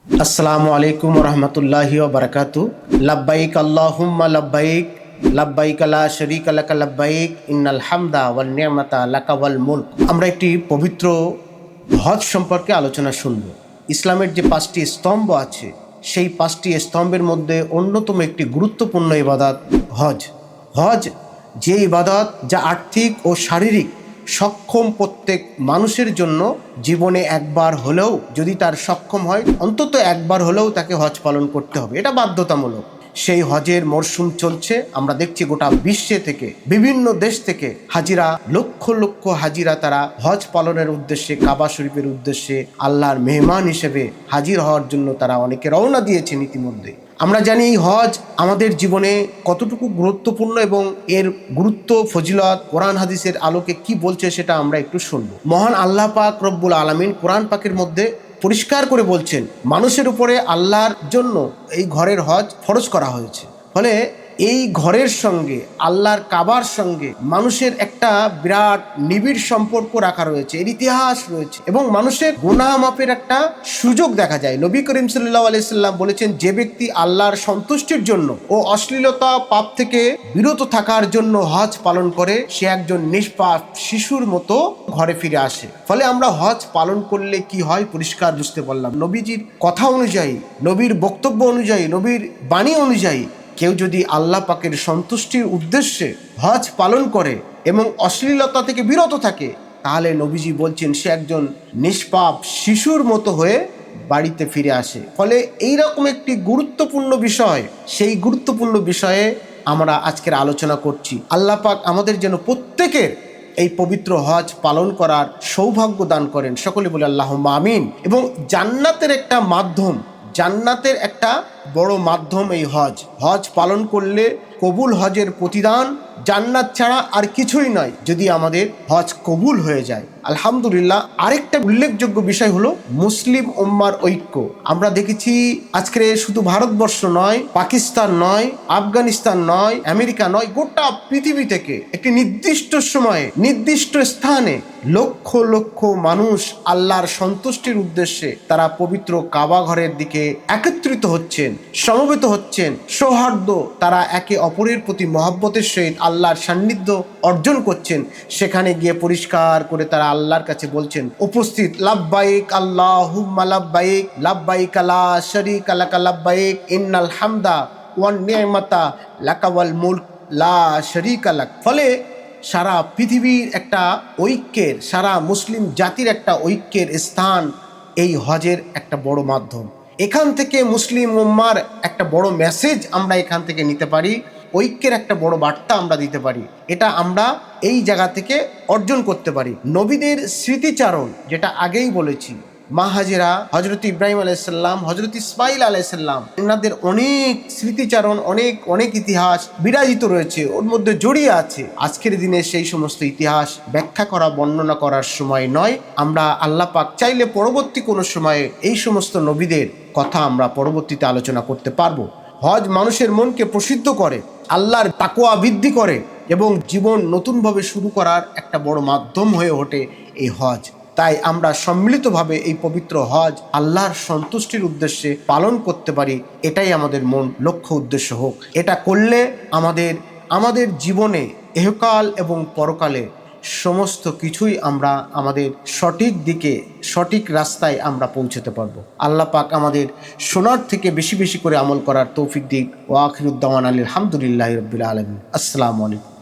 আসসালামু আলাইকুম রহমতুল্লাহি ওয়া বারাকাতু। লাব্বাইক আল্লাহুম্মা লাব্বাইক, লাব্বাইক লা শারীকা লাকা লাব্বাইক, ইন্নাল হামদা ওয়ান নি'মাতা লাকা ওয়াল মুলক। আমরা একটি পবিত্র হজ সম্পর্কে আলোচনা শুনব। ইসলামের যে 5টি স্তম্ভ আছে, সেই 5টি স্তম্ভের মধ্যে অন্যতম একটি গুরুত্বপূর্ণ ইবাদত হজ। হজ যে ইবাদত যা আর্থিক ও শারীরিক সক্ষম প্রত্যেক মানুষের জন্য জীবনে একবার হলেও, যদি তার সক্ষম হয়, অন্তত একবার হলেও তাকে হজ পালন করতে হবে। এটা বাধ্যতামূলক। সেই হজের মরশুম চলছে। আমরা দেখছি গোটা বিশ্বে থেকে, বিভিন্ন দেশ থেকে হাজিরা, লক্ষ লক্ষ হাজিরা তারা হজ পালনের উদ্দেশ্যে, কাবা শরীফের উদ্দেশ্যে আল্লাহর মেহমান হিসেবে হাজির হওয়ার জন্য তারা অনেকে রওনা দিয়েছেন ইতিমধ্যে। আমরা জানি এই হজ আমাদের জীবনে কতটুকু গুরুত্বপূর্ণ এবং এর গুরুত্ব ফজিলত কোরআন হাদিসের আলোকে কি বলছে সেটা আমরা একটু শুনব। মহান আল্লাহ পাক রব্বুল আলামিন কোরআন পাকের মধ্যে পরিষ্কার করে বলছেন, মানুষের উপরে আল্লাহর জন্য এই ঘরের হজ ফরজ করা হয়েছে। ফলে এই ঘরের সঙ্গে, আল্লাহর কাবার সঙ্গে মানুষের একটা বিরাট নিবিড় সম্পর্ক রাখা রয়েছে, এর ইতিহাস রয়েছে এবং মানুষের গুনাহ মাপের একটা সুযোগ দেখা যায়। নবী করিম সাল্লাল্লাহু আলাইহি সাল্লাম বলেছেন, যে ব্যক্তি আল্লাহর সন্তুষ্টির জন্য ও অশ্লীলতা পাপ থেকে বিরত থাকার জন্য হজ পালন করে, সে একজন নিষ্পাপ শিশুর মতো ঘরে ফিরে আসে। ফলে আমরা হজ পালন করলে কি হয় পরিষ্কার বুঝতে পারলাম। নবীজির কথা অনুযায়ী, নবীর বক্তব্য অনুযায়ী, নবীর বাণী অনুযায়ী কেউ যদি আল্লাহ পাকের সন্তুষ্টির উদ্দেশ্যে হজ পালন করে এবং অশ্লীলতা থেকে বিরত থাকে, তাহলে নবীজি বলছেন সে একজন নিষ্পাপ শিশুর মতো হয়ে বাড়িতে ফিরে আসে। ফলে এইরকম একটি গুরুত্বপূর্ণ বিষয়, সেই গুরুত্বপূর্ণ বিষয়ে আমরা আজকের আলোচনা করছি। আল্লাহ পাক আমাদের যেন প্রত্যেকের এই পবিত্র হজ পালন করার সৌভাগ্য দান করেন। সকলে বলে আল্লাহুম্মা আমিন। এবং জান্নাতের একটা মাধ্যম, জান্নাতের একটা বড় মাধ্যম এই হজ। হজ পালন করলে কবুল হজের প্রতিদান জান্নাত ছাড়া আর কিছুই নয়, যদি আমাদের হজ কবুল হয়ে যায়। আলহামদুলিল্লাহ। আরেকটা উল্লেখযোগ্য বিষয় হলো মুসলিম উম্মার ঐক্য। আমরা দেখেছি আজকে শুধু ভারতবর্ষ নয়, পাকিস্তান নয়, আফগানিস্তান নয়, আমেরিকা নয়, গোটা পৃথিবী থেকে একটি নির্দিষ্ট সময়ে, নির্দিষ্ট স্থানে লক্ষ লক্ষ মানুষ আল্লাহর সন্তুষ্টির উদ্দেশ্যে তারা পবিত্র কাবা ঘরের দিকে একত্রিত হচ্ছেন, সমবেত হচ্ছেন। সৌহার্দ্য, তারা একে অপরের প্রতি মহব্বতের সহিত আল্লাহর সান্নিধ্য অর্জন করছেন। সেখানে গিয়ে পরিষ্কার করে তারা আল্লাহর কাছে বলছেন, উপস্থিত, লাব্বাইক আল্লাহুম্মা লাব্বাইক, লাব্বাইক লা শারীকা লাকা লাব্বাইক, ইন্নাল হামদা ওয়ান নি'মাতা লাকা ওয়াল মুলক লা শারীকা লাক। ফলে সারা পৃথিবীর একটা ঐক্যের, সারা মুসলিম জাতির একটা ঐক্যের স্থান এই হজের একটা বড় মাধ্যম। এখান থেকে মুসলিম উম্মার একটা বড় মেসেজ আমরা এখান থেকে নিতে পারি, ঐক্যের একটা বড় বার্তা আমরা দিতে পারি। এটা আমরা এই জায়গা থেকে অর্জন করতে পারি। নবীদের স্মৃতিচারণ, যেটা আগেই বলেছি, মা হাজেরা, হজরত ইব্রাহিম আলাইসাল্লাম, হজরত ইসমাইল আলাইসাল্লাম, এনাদের অনেক স্মৃতিচারণ, অনেক অনেক ইতিহাস বিরাজিত রয়েছে, ওর মধ্যে জড়িয়ে আছে। আজকের দিনে সেই সমস্ত ইতিহাস ব্যাখ্যা করা, বর্ণনা করার সময় নয়। আমরা আল্লাহ পাক চাইলে পরবর্তী কোনো সময়ে এই সমস্ত নবীদের কথা আমরা পরবর্তীতে আলোচনা করতে পারবো। হজ মানুষের মনকে প্রসিদ্ধ করে, আল্লাহর তাকওয়া বৃদ্ধি করে এবং জীবন নতুনভাবে শুরু করার একটা বড় মাধ্যম হয়ে ওঠে এই হজ। তাই আমরা সম্মিলিতভাবে এই পবিত্র হজ আল্লাহর সন্তুষ্টির উদ্দেশ্যে পালন করতে পারি, এটাই আমাদের মূল লক্ষ্য উদ্দেশ্য হোক। এটা করলে আমাদের জীবনে ইহকাল এবং পরকালে সমস্ত কিছুই আমরা আমাদের সঠিক দিকে, সঠিক রাস্তায় আমরা পৌঁছতে পারবো। আল্লাহ পাক আমাদের শোনার থেকে বেশি বেশি করে আমল করার তৌফিক দিক। ওয়া আখিরুদ দাওয়ানা আলহামদুলিল্লাহি রাব্বিল আলামিন। আসসালামু আলাইকুম।